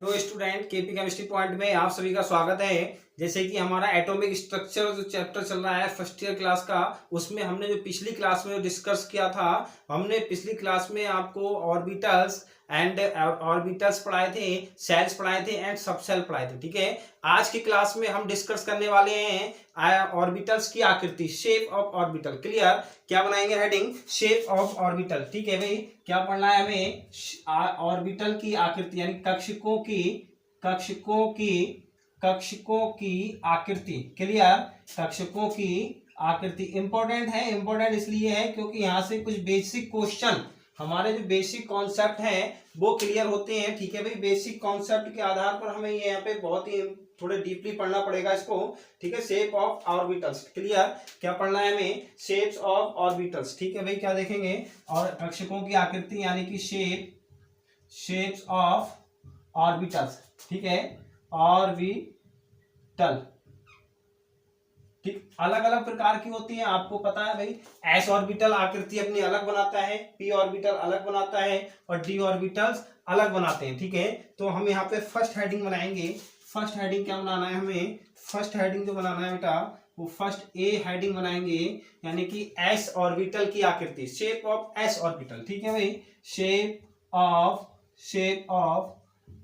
तो student KP chemistry point में आप सभी का स्वागत है। जैसे कि हमारा एटॉमिक स्ट्रक्चर जो चैप्टर चल रहा है फर्स्ट ईयर क्लास का, उसमें हमने जो पिछली क्लास में डिस्कस किया था, हमने पिछली क्लास में आपको ऑर्बिटल्स एंड ऑर्बिटल्स पढ़ाए थे, सेल्स पढ़ाए थे एंड सब सेल पढ़ाए थे। ठीक है, आज की क्लास में हम डिस्कस करने वाले हैं ऑर्बिटल्स की आकृति, शेप ऑफ ऑर्बिटल। क्लियर? क्या बनाएंगे? Heading shape of orbital. ठीक है भाई, क्या पढ़ना है हमें? ऑर्बिटल की आकृति यानी कक्षकों की आकृति। क्लियर? कक्षकों की आकृति इंपॉर्टेंट है। इंपॉर्टेंट इसलिए है क्योंकि यहां से कुछ बेसिक क्वेश्चन, हमारे जो बेसिक कॉन्सेप्ट हैं वो क्लियर होते हैं। ठीक है भाई, बेसिक कॉन्सेप्ट के आधार पर हमें यहाँ पे बहुत ही थोड़े डीपली पढ़ना पड़ेगा इसको। ठीक है, शेप ऑफ ऑर्बिटल्स। क्लियर? क्या पढ़ना है हमें? Shapes of orbitals. ठीक है भाई, क्या देखेंगे? और कक्षकों की आकृति यानी कि शेप्स ऑफ ऑर्बिटल्स। ठीक है, ऑर्बिटल ठीक अलग अलग प्रकार की होती है, आपको पता है भाई। एस ऑर्बिटल आकृति अपनी अलग बनाता है, पी ऑर्बिटल अलग बनाता है और डी ऑर्बिटल्स अलग बनाते हैं। ठीक है, तो हम यहाँ पे फर्स्ट हेडिंग बनाएंगे। फर्स्ट हेडिंग क्या बनाना है हमें? फर्स्ट हेडिंग जो बनाना है बेटा, वो फर्स्ट ए हेडिंग बनाएंगे, यानी कि एस ऑर्बिटल की आकृति, शेप ऑफ एस ऑर्बिटल। ठीक है भाई, शेप ऑफ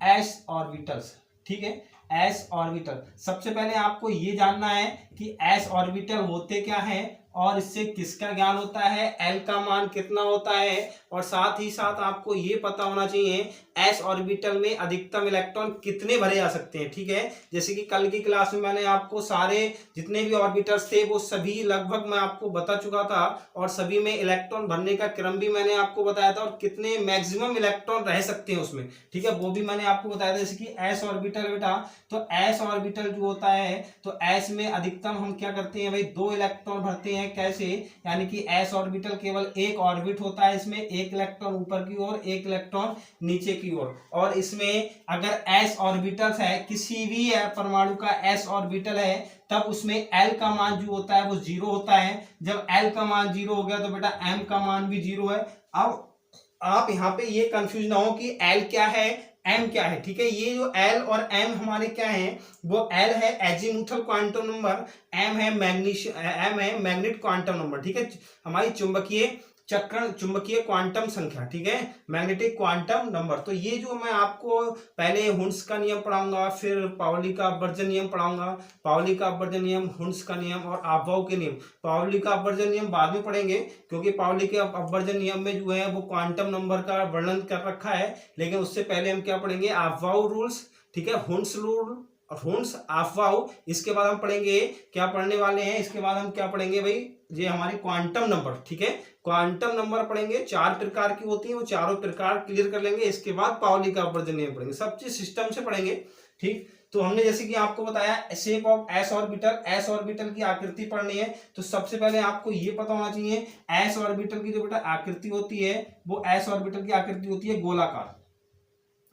एस ऑर्बिटल्स। ठीक है, एस ऑर्बिटल। सबसे पहले आपको ये जानना है कि एस ऑर्बिटल होते क्या है और इससे किसका ज्ञान होता है, एल का मान कितना होता है, और साथ ही साथ आपको ये पता होना चाहिए एस ऑर्बिटल में अधिकतम इलेक्ट्रॉन कितने भरे जा सकते हैं। ठीक है, जैसे कि कल की क्लास में मैंने आपको सारे जितने भी ऑर्बिटल्स थे वो सभी लगभग मैं आपको बता चुका था, और सभी में इलेक्ट्रॉन भरने का क्रम भी मैंने आपको बताया था, और कितने मैक्सिमम इलेक्ट्रॉन रह सकते हैं उसमें। ठीक है, वो भी मैंने आपको बताया था। जैसे कि एस ऑर्बिटल बेटा, तो एस ऑर्बिटल जो होता है, तो एस में अधिकतम हम क्या करते हैं भाई, 2 इलेक्ट्रॉन भरते हैं। कैसे? यानी कि एस ऑर्बिटल केवल एक ऑर्बिट होता है, इसमें एक इलेक्ट्रॉन ऊपर की ओर, एक इलेक्ट्रॉन नीचे की ओर। और इसमें अगर एस ऑर्बिटल्स है, किसी भी परमाणु का एस ऑर्बिटल है, तब उसमें एल का मान जो होता है वो 0 होता है। जब एल का मान 0 हो गया तो बेटा एम का मान भी 0 है। अब आप यहाँ पे ये कंफ्यूज ना हो कि एल क्या है, एम क्या है। ठीक है, ये जो एल और एम हमारे क्या है, वो एल है एजीमुथल क्वांटम नंबर, एम है मैग्नेट क्वांटम नंबर। ठीक है, हमारी चुंबकीय क्वांटम संख्या। ठीक है, मैग्नेटिक क्वांटम नंबर। तो ये जो मैं आपको पहले हुंस का नियम पढ़ाऊंगा, फिर पाउली का अपवर्जन नियम पढ़ाऊंगा, पाउली का अपवर्जन नियम, हुंस का नियम और अफबाउ के नियम। पाउली का अपवर्जन नियम बाद में पढ़ेंगे, क्योंकि पाउली के अपवर्जन नियम में जो है वो क्वांटम नंबर का वर्णन कर रखा है। लेकिन उससे पहले हम क्या पढ़ेंगे? Aufbau rules. ठीक है, हुंस रूल, हुंस, अफबाउ। इसके बाद हम पढ़ेंगे, क्या पढ़ने वाले हैं इसके बाद हम क्या पढ़ेंगे भाई, ये हमारे क्वांटम नंबर। ठीक है, क्वांटम नंबर पढ़ेंगे, 4 प्रकार की होती है, वो चारों प्रकार क्लियर कर लेंगे। इसके बाद पाउली का अपवर्जन नियम पढ़ेंगे, सब चीज सिस्टम से पढ़ेंगे। ठीक, तो हमने जैसे कि आपको बताया shape of S orbital, S orbital की आकृति पढ़नी है, तो सबसे पहले आपको ये पता होना चाहिए एस ऑर्बिटल की जो बेटा आकृति होती है, वो एस ऑर्बिटल की आकृति होती है गोलाकार।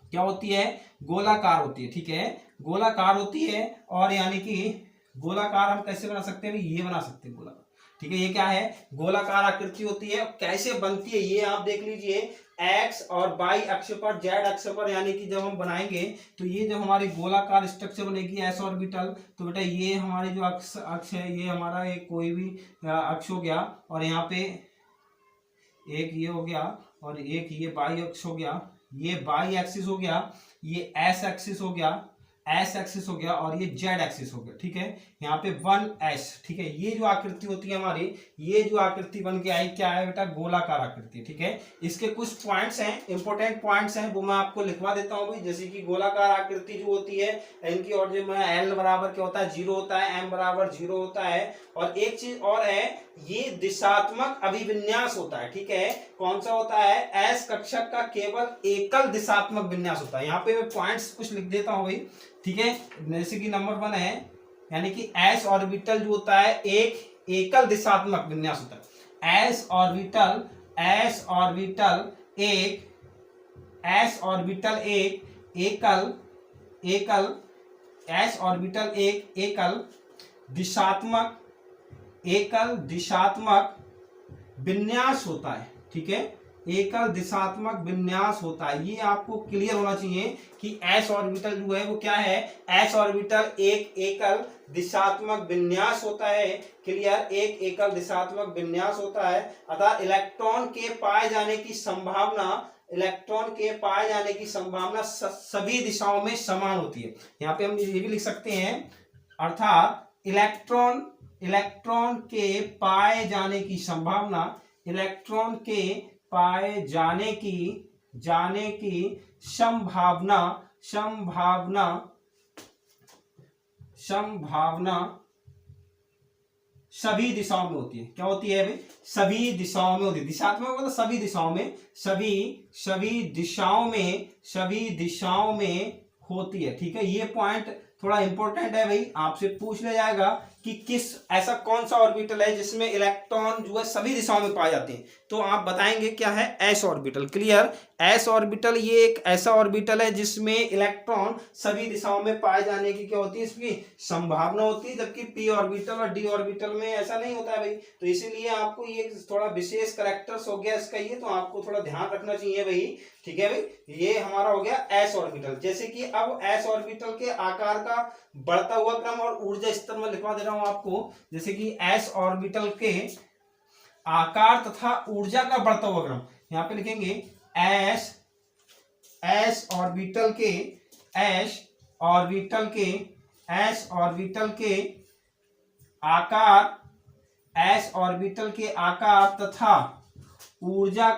क्या होती है? गोलाकार होती है। ठीक है, गोलाकार होती है। और यानी कि गोलाकार हम कैसे बना सकते हैं? ये बना सकते हैं गोलाकार। ठीक है, ये क्या है? गोलाकार आकृति होती है। कैसे बनती है ये आप देख लीजिए, एक्स और वाई अक्ष पर, जेड अक्ष पर, यानी कि जब हम बनाएंगे तो ये जब हमारी गोलाकार स्ट्रक्चर बनेगी एस ऑर्बिटल, तो बेटा ये हमारी जो अक्ष है, ये हमारा एक कोई भी अक्ष हो गया, और यहाँ पे एक ये हो गया, और एक ये वाई अक्ष हो गया, ये वाई एक्सिस हो गया, ये एस एक्सिस हो गया, एस एक्सिस हो गया, और ये जेड एक्सिस हो गया। ठीक है, यहाँ पे 1s। ठीक है, ये जो आकृति होती है हमारी, ये जो आकृति बन के आई, क्या है बेटा? गोलाकार आकृति। ठीक है, इसके कुछ पॉइंट्स हैं, इंपॉर्टेंट पॉइंट्स हैं, वो मैं आपको लिखवा देता हूँ भाई। जैसे कि गोलाकार आकृति जो होती है, इनकी और जो मैं एल बराबर क्या होता है? 0 होता है, एम बराबर 0 होता है, और एक चीज और है, ये दिशात्मक अभिविन्यास होता है। ठीक है, कौन सा होता है? एस कक्षक का केवल एकल दिशात्मक विन्यास होता है। यहाँ पे मैं पॉइंट्स कुछ लिख देता हूँ भाई। ठीक है, जैसे कि नंबर 1 है, यानी कि एस ऑर्बिटल जो होता है एक एकल दिशात्मक विन्यास होता है। एस ऑर्बिटल एक एकल दिशात्मक विन्यास होता है। ठीक है, एकल दिशात्मक विन्यास होता है। ये आपको क्लियर होना चाहिए कि s ऑर्बिटल जो है वो क्या है, s ऑर्बिटल एक एकल दिशात्मक विन्यास होता है। क्लियर, एक एकल दिशात्मक विन्यास होता है। अतः इलेक्ट्रॉन के पाए जाने की संभावना, इलेक्ट्रॉन के पाए जाने की संभावना सभी दिशाओं में समान होती है। यहाँ पे हम ये भी लिख सकते हैं, अर्थात इलेक्ट्रॉन के पाए जाने की संभावना, इलेक्ट्रॉन के पाए जाने की संभावना सभी दिशाओं में होती है। क्या होती है भाई? सभी दिशाओं में होती है। दिशात्मक मतलब सभी दिशाओं में, सभी दिशाओं में होती है। ठीक है, ये पॉइंट थोड़ा इंपॉर्टेंट है भाई, आपसे पूछ लिया जाएगा कि किस ऐसा कौन सा ऑर्बिटल है जिसमें इलेक्ट्रॉन जो है सभी दिशाओं में पाए जाते हैं, तो आप बताएंगे क्या है, S orbital. Clear, S orbital ये एक ऐसा ऑर्बिटल है जिसमें इलेक्ट्रॉन सभी दिशाओं में पाए जाने की क्या होती है, इसकी संभावना होती है, जबकि पी ऑर्बिटल और डी ऑर्बिटल में ऐसा नहीं होता है भाई। तो इसीलिए आपको ये थोड़ा विशेष कैरेक्टर्स हो गया इसका, ये तो आपको थोड़ा ध्यान रखना चाहिए भाई। ठीक है भाई, ये हमारा हो गया एस ऑर्बिटल। जैसे कि अब एस ऑर्बिटल के आकार का बढ़ता हुआ क्रम और ऊर्जा स्तर में लिखवा दे रहा हूं आपको। जैसे कि एस ऑर्बिटल के आकार तथा ऊर्जा का बढ़ता हुआ क्रम, यहां पे लिखेंगे एस ऑर्बिटल के आकार तथा ऊर्जा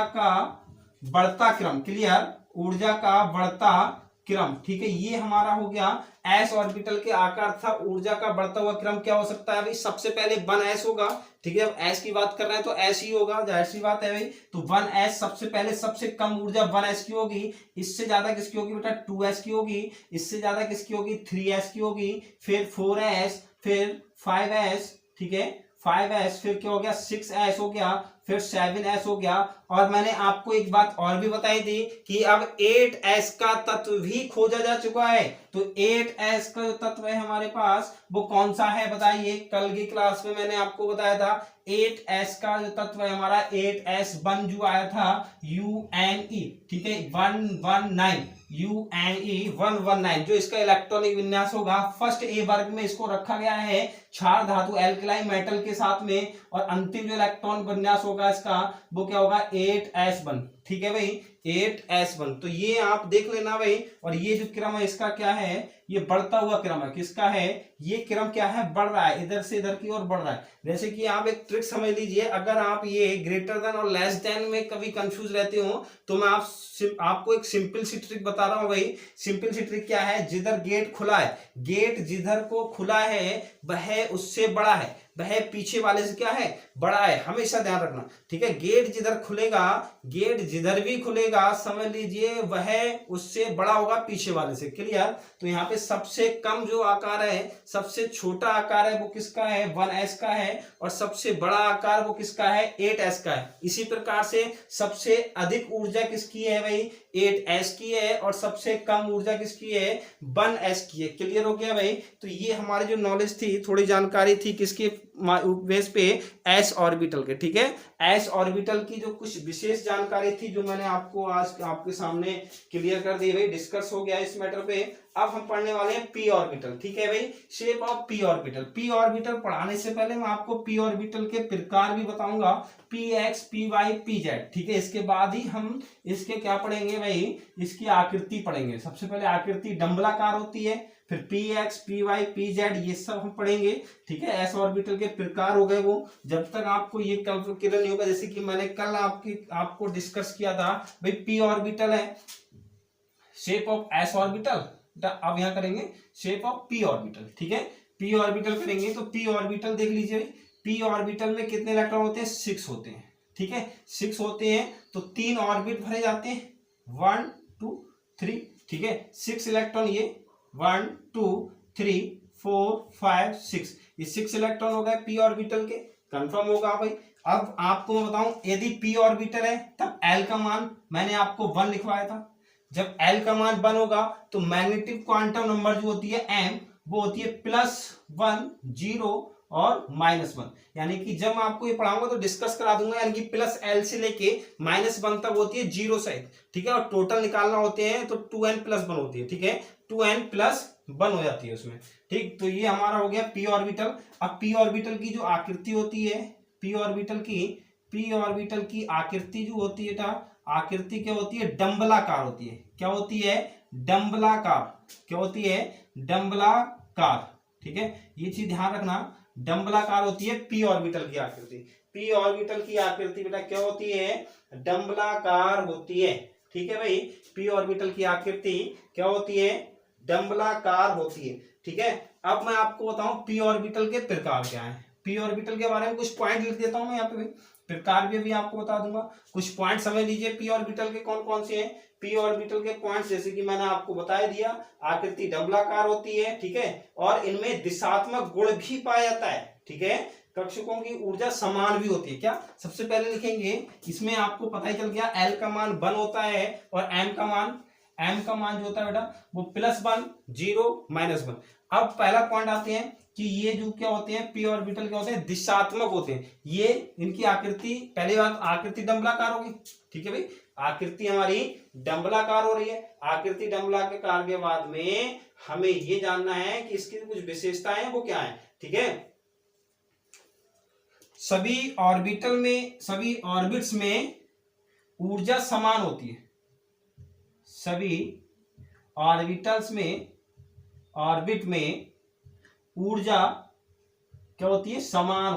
का बढ़ता क्रम। क्लियर, ऊर्जा का बढ़ता क्रम। ठीक है, ये हमारा हो गया एस ऑर्बिटल के आकार तथा ऊर्जा का बढ़ता हुआ क्रम। क्या हो सकता है भाई? सबसे पहले 1s होगा। ठीक है, अब एस की बात कर रहे हैं तो एस ही होगा, जाहिर सी बात है भाई। तो 1s सबसे पहले, सबसे कम ऊर्जा 1s की होगी। इससे ज्यादा किसकी होगी बेटा? 2s की होगी। इससे ज्यादा किसकी होगी? 3s की होगी। फिर 4s, फिर 5s। ठीक है, 5s, फिर क्या हो गया? 6s हो गया, फिर 7s हो गया। और मैंने आपको एक बात और भी बताई थी कि अब 8s का तत्व भी खोजा जा चुका है। तो 8s का जो तत्व है हमारे पास वो कौन सा है बताइए? कल की क्लास में मैंने आपको बताया था 8s का जो तत्व है हमारा 8s1 जो आया था UNE। ठीक है, 119 UNE 119, जो इसका इलेक्ट्रॉनिक विन्यास होगा। फर्स्ट ए वर्ग में इसको रखा गया है क्षार धातु एल्कलाई मेटल के साथ में, और अंतिम जो इलेक्ट्रॉन विन्यास होगा इसका वो क्या होगा? 8s1। ठीक है भाई, 8s1। तो ये आप देख लेना भाई। और ये जो क्रम है इसका क्या है? ये बढ़ता हुआ क्रम है। किसका है? ये क्रम क्या है? बढ़ रहा है, इधर से इधर की ओर बढ़ रहा है। जैसे कि आप एक ट्रिक समझ लीजिए, अगर आप ये ग्रेटर देन और लेस देन में कभी कंफ्यूज रहते हो तो मैं आपको एक सिंपल सी ट्रिक बता रहा हूं भाई। सिंपल सी ट्रिक क्या है? जिधर गेट खुला है, गेट जिधर को खुला है वह उससे बड़ा है, वह पीछे वाले से क्या है? बड़ा है। हमेशा ध्यान रखना। ठीक है, गेट जिधर खुलेगा, गेट जिधर भी खुलेगा समझ लीजिए वह उससे बड़ा होगा पीछे वाले से। क्लियर, तो यहाँ पे सबसे कम जो आकार है, सबसे छोटा आकार है वो किसका है? 1s का है। और सबसे बड़ा आकार वो किसका है? 8s का है। इसी प्रकार से सबसे अधिक ऊर्जा किसकी है भाई? 8s की है। और सबसे कम ऊर्जा किसकी है? 1s की है। क्लियर हो गया भाई। तो ये हमारी जो नॉलेज थी, थोड़ी जानकारी थी किसके बेस पे? एस ऑर्बिटल के। ठीक है, एस ऑर्बिटल की जो कुछ विशेष जानकारी थी जो मैंने आपको आज आपके सामने क्लियर कर दी भाई, डिस्कस हो गया इस मैटर पे। अब हम पढ़ने वाले हैं पी ऑर्बिटल। ठीक है भाई, shape of P orbital. P orbital पढ़ाने से पहले मैं आपको पी ऑर्बिटल के प्रकार भी बताऊंगा, px py pz। ठीक है, इसके बाद ही हम इसके क्या पढ़ेंगे भाई? इसकी आकृति पढ़ेंगे। सबसे पहले आकृति डंबलाकार होती है, फिर px py pz ये सब हम पढ़ेंगे। ठीक है, एस ऑर्बिटल के प्रकार हो गए वो। जब तक आपको ये क्लियर नहीं होगा, जैसे कि मैंने कल आपको डिस्कस किया था भाई, पी ऑर्बिटल है शेप ऑफ एस ऑर्बिटल। अब यहां करेंगे शेप ऑफ पी ऑर्बिटल। ठीक है, पी ऑर्बिटल करेंगे तो पी ऑर्बिटल देख लीजिए। पी ऑर्बिटल में कितने इलेक्ट्रॉन होते हैं? 6 होते हैं। ठीक है, 6 होते हैं तो 3 ऑर्बिट भरे जाते हैं, 1 2 3। ठीक है, 6 इलेक्ट्रॉन, ये 1 2 3 4 5 6, ये 6 इलेक्ट्रॉन हो गए पी ऑर्बिटल के। कंफर्म होगा भाई। अब आपको मैं बताऊं, यदि पी ऑर्बिटल है तब एल का मान मैंने आपको 1 लिखवाया था। जब एल का मान 1 होगा तो मैग्नेटिक क्वांटम नंबर जो होती है एम, वो होती है +1 0 और -1, यानी कि जब मैं आपको ये पढ़ाऊंगा तो डिस्कस करा दूंगा, यानी कि +L से लेके -1 तक होती है 0 साइड, ठीक है, और टोटल निकालना होते हैं तो 2n+1 होती है, ठीक है, 2n+1 हो जाती है उसमें, ठीक। तो ये हमारा हो गया p ऑर्बिटल। अब p ऑर्बिटल की जो आकृति होती है, p ऑर्बिटल की आकृति जो होती है, आकृति क्या होती है, डंबलाकार होती है। क्या होती है, डंबलाकार। क्या होती है, डंबलाकार, ठीक है, ये चीज ध्यान रखना, डंबलाकार होती है p ऑर्बिटल की आकृति। p ऑर्बिटल की आकृति बेटा क्या होती है, डंबलाकार होती है, ठीक है भाई। p ऑर्बिटल की आकृति क्या होती है, डंबलाकार होती है, ठीक है। अब मैं आपको बताऊं p ऑर्बिटल के प्रकार क्या है। p ऑर्बिटल के बारे में कुछ पॉइंट लिख देता हूं मैं यहाँ पे भाई, प्रकार भी अभी आपको बता दूंगा। कुछ पॉइंट समझ लीजिए p ऑर्बिटल के कौन कौन से हैं। p ऑर्बिटल के पॉइंट्स जैसे कि मैंने आपको बता दिया, आकृति डंबलाकार होती है, ठीक है, और इनमें दिशात्मक गुण भी पाया जाता है, ठीक है। कक्षकों की ऊर्जा समान भी होती है। क्या, सबसे पहले लिखेंगे, इसमें आपको पता ही चल गया L का मान 1 होता है और M का मान जो होता है बेटा वो +1, 0, -1। अब पहला पॉइंट आते हैं कि ये जो क्या होते हैं, p ऑर्बिटल क्या होते हैं, दिशात्मक होते हैं। ये इनकी आकृति, पहली बात आकृति डंबलाकार होगी, ठीक है भाई, आकृति हमारी डंबलाकार हो रही है। आकृति डंबलाकार के बाद में हमें ये जानना है कि इसकी कुछ विशेषताएं हैं, वो क्या है, ठीक है। सभी ऑर्बिट्स में ऊर्जा समान होती है। सभी ऑर्बिट में ऊर्जा क्या होती है, समान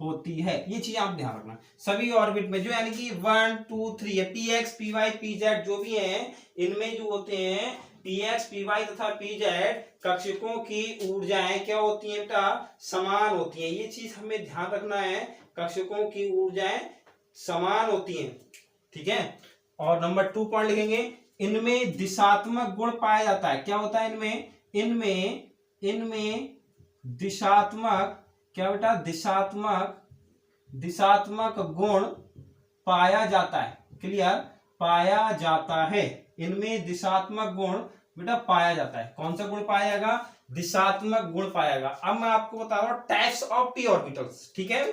होती है, ये चीज आप ध्यान रखना। सभी ऑर्बिट में जो, यानी कि 1, 2, 3 है, px, py, pz जो भी है, इनमें जो होते हैं px, py तथा pz कक्षकों की ऊर्जाएं क्या होती हैं बेटा, समान होती हैं। ये चीज हमें ध्यान रखना है, कक्षकों की ऊर्जाएं समान होती हैं, ठीक है। और नंबर 2 पॉइंट लिखेंगे, इनमें दिशात्मक गुण पाया जाता है। क्या होता है इनमें दिशात्मक, क्या बेटा, दिशात्मक गुण पाया जाता है। क्लियर, पाया जाता है, इनमें दिशात्मक गुण बेटा पाया जाता है। कौन सा गुण पाया जाएगा, दिशात्मक गुण पाएगा। अब मैं आपको बता रहा हूं टाइप्स ऑफ p ऑर्बिटल्स, ठीक है।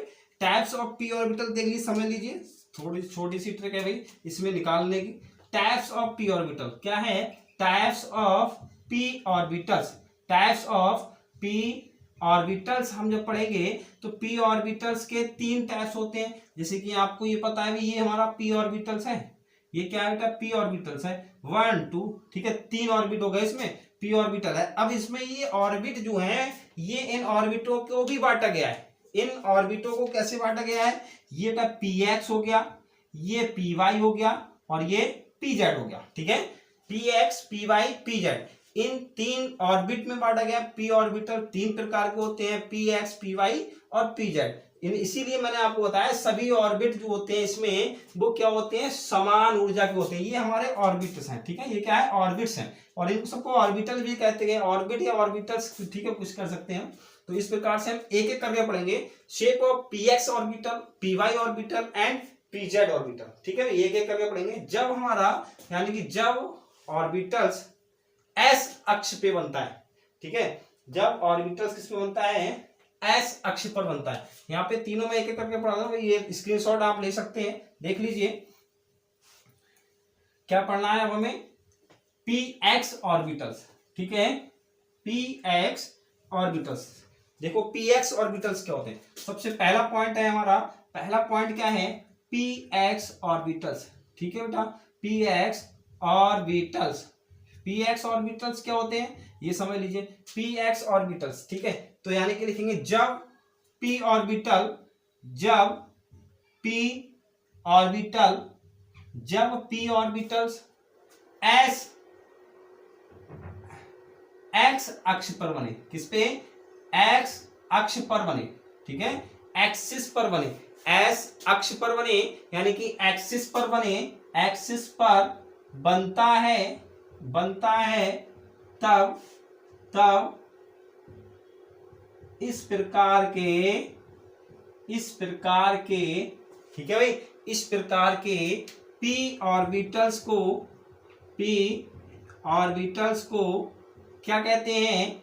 टाइप्स ऑफ p ऑर्बिटल देख लीजिए, समझ लीजिए, थोड़ी छोटी सी ट्रिक है भाई इसमें निकालने की। टाइप्स ऑफ p ऑर्बिटल क्या है, टाइप्स ऑफ p ऑर्बिटल्स हम जब पढ़ेंगे तो p ऑर्बिटल्स के 3 टाइप्स होते हैं। जैसे कि आपको ये पता है, ये हमारा p ऑर्बिटल्स है, ये क्या है बेटा, p ऑर्बिटल्स है, 1, 2, ठीक है, 3 ऑर्बिट हो गए, इसमें p ऑर्बिटल है। अब इसमें ये ऑर्बिट जो है, ये इन ऑर्बिटों को भी बांटा गया है। इन ऑर्बिटों को कैसे बांटा गया है, ये px हो गया, ये py हो गया और ये pz हो गया, ठीक है। px, py, pz इन 3 ऑर्बिट में बांटा गया। p ऑर्बिटल 3 प्रकार के होते हैं, px, py और pz। इसीलिए मैंने आपको बताया सभी ऑर्बिट जो होते हैं इसमें वो क्या होते हैं, समान ऊर्जा के होते हैं। ये हमारे ऑर्बिट्स हैं, ठीक है, ये क्या है, ऑर्बिट्स हैं, और इन सबको ऑर्बिटल भी कहते हैं, ऑर्बिट या ऑर्बिटल्स, ठीक है, कुछ कर सकते हैं। तो इस प्रकार से हम एक एक करके पढ़ेंगे, shape of px orbital, py orbital and pz orbital, ठीक है, एक एक करके पढ़ेंगे। जब हमारा, यानी कि जब ऑर्बिटल्स s अक्ष पे बनता है, ठीक है, जब ऑर्बिटल्स किस पे बनता है, s अक्ष पर बनता है। यहाँ पे तीनों में एक एक करके पढ़ा दूंगा, ये स्क्रीनशॉट आप ले सकते हैं, देख लीजिए क्या पढ़ना है अब हमें, px ऑर्बिटल्स, ठीक है, px ऑर्बिटल्स। देखो px ऑर्बिटल्स क्या होते हैं, सबसे पहला पॉइंट है हमारा, पहला पॉइंट क्या है, px ऑर्बिटल्स, ठीक है बेटा, px ऑर्बिटल्स। px ऑर्बिटल्स क्या होते हैं ये समझ लीजिए, px ऑर्बिटल्स, ठीक है। तो यानी कि लिखेंगे जब p ऑर्बिटल s x अक्ष पर बने, किस पे, x अक्ष पर बने, ठीक है, एक्सिस पर बने, s अक्ष पर बने, यानी कि एक्सिस पर बने, एक्सिस पर बनता है तब इस प्रकार के, ठीक है भाई, इस प्रकार के p ऑर्बिटल्स को क्या कहते हैं,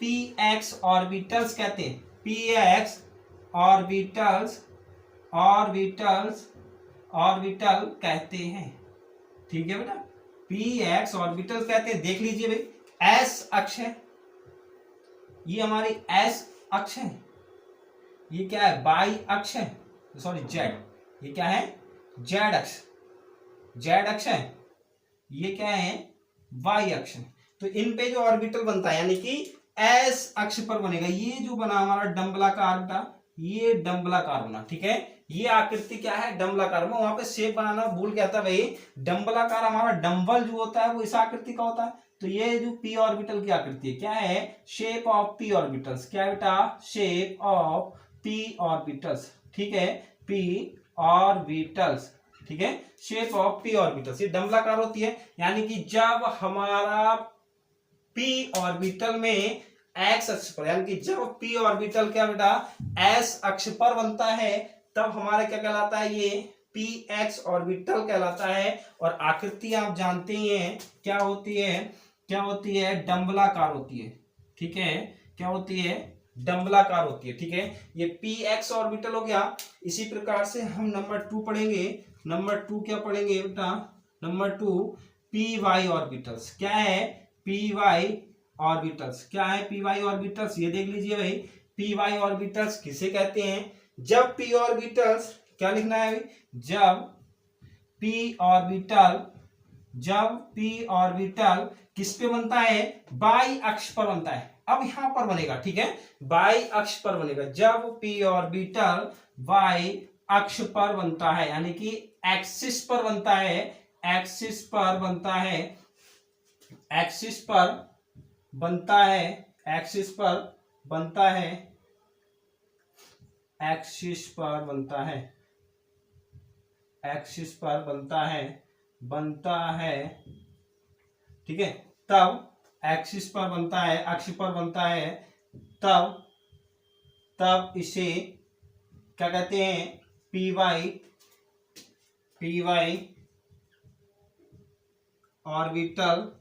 पी एक्स ऑर्बिटल्स कहते हैं, पी एक्स ऑर्बिटल्स ऑर्बिटल कहते हैं। ठीक है बेटा, पी एक्स ऑर्बिटल कहते हैं। देख लीजिए भाई, एस अक्ष है, ये हमारी एस अक्ष है, ये क्या है, वाई अक्ष है, सॉरी जेड, ये क्या है, जेड अक्ष, जेड अक्ष है, ये क्या है, वाई अक्ष है। तो इन पे जो ऑर्बिटल बनता है यानी कि एस अक्ष पर बनेगा, ये जो बना हमारा डंबलाकार बेटा, ये डंबलाकार बना। ठीक है, ये आकृति क्या है, डंबलाकार। मैं वहां पे शेप बनाना भूल गया था भाई, डंबलाकार हमारा डंबल जो होता है वो इस आकृति का होता है। तो ये जो पी ऑर्बिटल की आकृति है क्या है, शेप ऑफ पी ऑर्बिटल्स। क्या है बेटा, शेप ऑफ पी ऑर्बिटल्स। ठीक है, पी ऑर्बिटल्स। ठीक है, शेप ऑफ पी ऑर्बिटल्स, ये डंबलाकार होती है। यानी कि जब हमारा पी ऑर्बिटल में एक्स अक्ष पर, यानी कि जब पी ऑर्बिटल क्या बेटा एस अक्ष पर बनता है, तब हमारा क्या कहलाता है, ये पी एक्स ऑर्बिटल कहलाता है। और आकृति आप जानते ही हैं क्या होती है, क्या होती है, डंबलाकार होती है। ठीक है, क्या होती है, डंबलाकार होती है। ठीक है, ये पी एक्स ऑर्बिटल हो गया। इसी प्रकार से हम नंबर 2 पढ़ेंगे। नंबर 2 क्या पढ़ेंगे बेटा, नंबर 2 पी वाई ऑर्बिटल्स। क्या है, पी वाई ऑर्बिटल्स। क्या है, पी वाई ऑर्बिटल्स, ये देख लीजिए भाई, पी वाई ऑर्बिटल्स किसे कहते हैं, जब पी ऑर्बिटल्स, क्या लिखना है भाई, जब पी ऑर्बिटल, जब पी ऑर्बिटल किस पे बनता है, बाई अक्ष पर बनता है। अब यहां पर बनेगा, ठीक है, बाई अक्ष पर बनेगा। जब पी ऑर्बिटल बाई अक्ष पर बनता है, यानी कि एक्सिस पर बनता है, एक्सिस पर बनता है, एक्सिस पर बनता है, एक्सिस पर बनता है, एक्सिस पर बनता है, एक्सिस पर बनता है, बनता है। ठीक है, तब एक्सिस पर बनता है, अक्ष पर बनता है, तब इसे क्या कहते हैं, पी वाई ऑर्बिटल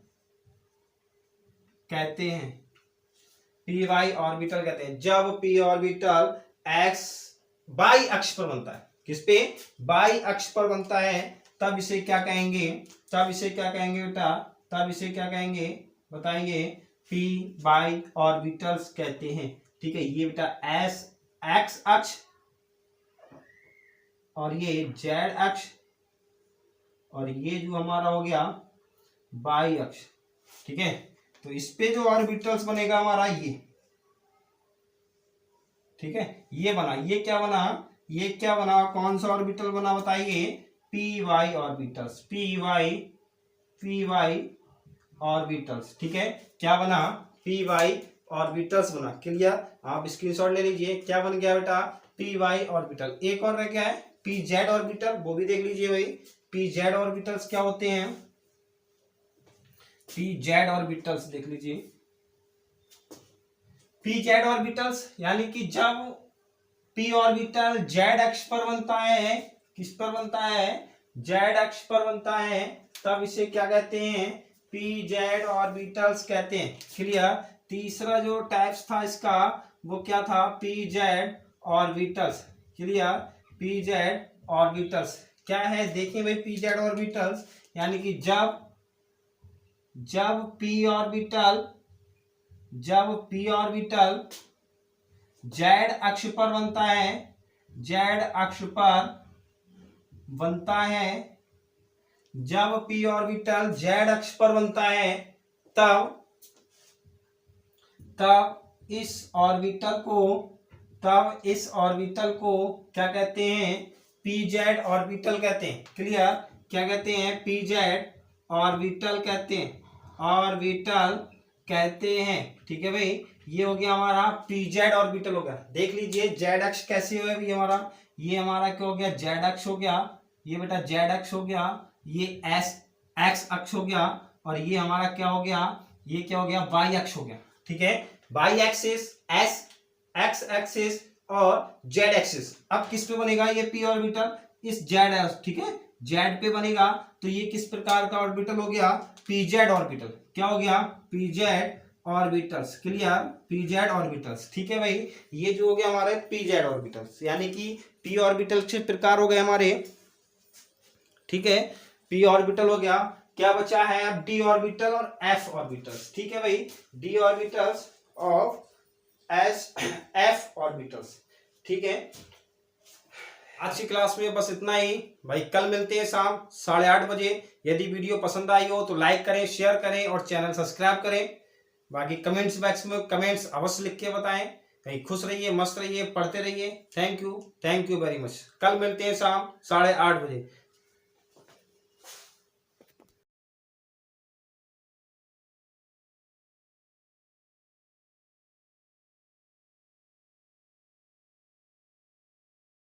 कहते हैं, पी वाई ऑर्बिटल कहते हैं। जब पी ऑर्बिटल एक्स बाई अक्ष पर बनता है, किस पे, बाई अक्ष पर बनता है, तब इसे क्या कहेंगे, तब इसे क्या कहेंगे बेटा, तब इसे क्या कहेंगे बताएंगे, पी वाई ऑर्बिटल्स कहते हैं। ठीक है, ये बेटा एस एक्स अक्ष और ये जेड अक्ष और ये जो हमारा हो गया वाई अक्ष। ठीक है, तो इस पे जो ऑर्बिटल्स बनेगा हमारा ये, ठीक है, ये बना, ये क्या बना, ये क्या बना, कौन सा ऑर्बिटल बना बताइए, P Y orbitals, P Y orbitals. ठीक है, क्या बना, पी वाई ऑर्बिटल्स बना। क्लियर, आप स्क्रीनशॉट ले लीजिए, क्या बन गया बेटा, पी वाई ऑर्बिटल। एक और रह गया है पी जेड ऑर्बिटल, वो भी देख लीजिए भाई, पी जेड ऑर्बिटल्स क्या होते हैं, पी जेड ऑर्बिटल्स देख लीजिए, पी जेड ऑर्बिटल्स यानी कि जब पी ऑर्बिटल जेड अक्ष पर बनता है, किस पर बनता है, जेड अक्ष पर बनता है, तब इसे क्या कहते हैं, पी जेड ऑर्बिटल्स कहते हैं। क्लियर, तीसरा जो टाइप्स था इसका वो क्या था, P Z orbitals. Clear, P Z orbitals क्या है, देखिए भाई, पी जेड ऑर्बिटल्स यानी कि जब पी ऑर्बिटल जेड अक्ष पर बनता है, जेड अक्ष पर बनता है, जब पी ऑर्बिटल जेड अक्ष पर बनता है, तब इस ऑर्बिटल को क्या कहते हैं, पी जेड ऑर्बिटल कहते हैं। क्लियर, क्या कहते हैं, पी जेड ऑर्बिटल कहते हैं, ऑर्बिटल कहते हैं। ठीक है भाई, ये हो गया हमारा पी जेड ऑर्बिटल हो गया। देख लीजिए जेड अक्ष कैसे हुआ अभी हमारा, ये हमारा क्या हो गया, जेड अक्ष हो गया, ये बेटा जेड अक्ष हो गया, ये एस एक्स अक्ष हो गया, और ये हमारा क्या हो गया, ये क्या हो गया, वाई अक्ष हो गया। ठीक है, Y axis, S X axis और जेड एक्सिस। अब किस पे बनेगा ये पी ऑर्बिटल, इस जेड, ठीक है, जेड पे बनेगा। तो ये किस प्रकार का ऑर्बिटल हो गया, पी जेड ऑर्बिटल। क्या हो गया, P Z orbitals, clear, PZ orbitals. ठीक है भाई, ये जो हो गया हमारे पीजेड ऑर्बिटल्स, यानी कि पी ऑर्बिटल के प्रकार हो गए हमारे। ठीक है, पी ऑर्बिटल हो गया, क्या बचा है अब डी ऑर्बिटल और एफ ऑर्बिटल्स। ठीक है भाई, D orbitals of S F orbitals. ठीक है, आज की क्लास में बस इतना ही भाई, कल मिलते हैं शाम 8:30 बजे। यदि वीडियो पसंद आई हो तो लाइक करें, शेयर करें और चैनल सब्सक्राइब करें। बाकी कमेंट्स बॉक्स में कमेंट्स अवश्य लिख के बताएं। कहीं खुश रहिए, मस्त रहिए, पढ़ते रहिए। Thank you very much. कल मिलते हैं शाम 8:30 बजे।